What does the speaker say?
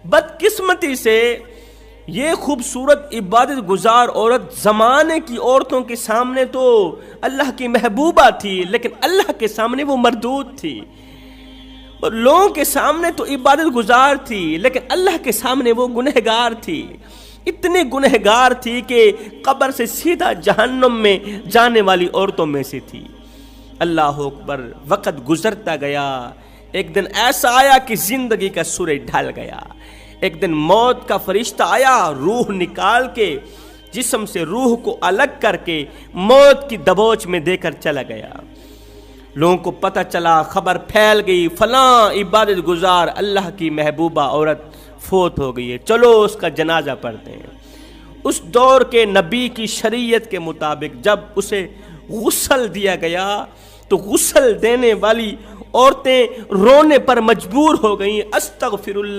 بدقسمتی سے یہ خوبصورت عبادت گزار عورت زمانے کی عورتوں کے سامنے تو اللہ کی محبوبہ تھی، لیکن اللہ کے سامنے وہ مردود تھی. اور لوگوں کے سامنے تو عبادت گزار تھی، لیکن اللہ کے سامنے وہ گنہگار تھی. اتنی گنہگار تھی کہ قبر سے سیدھا جہنم میں جانے والی عورتوں میں سے تھی. اللہ اکبر. وقت گزرتا گیا. ایک دن ایسا آیا کہ زندگی کا سورج ڈھل گیا. ایک دن موت کا فرشتہ آیا، روح نکال کے جسم سے روح کو الگ کر کے موت کی دبوچ میں دے کر چلا گیا. لوگوں کو پتہ چلا، خبر پھیل گئی، فلاں عبادت گزار اللہ کی محبوبہ عورت فوت ہو گئی ہے، چلو اس کا جنازہ پڑھتے ہیں. اس دور کے نبی کی شریعت کے مطابق جب اسے غسل دیا گیا تو غسل دینے والی عورتیں رونے پر مجبور ہو گئیں. استغفر اللہ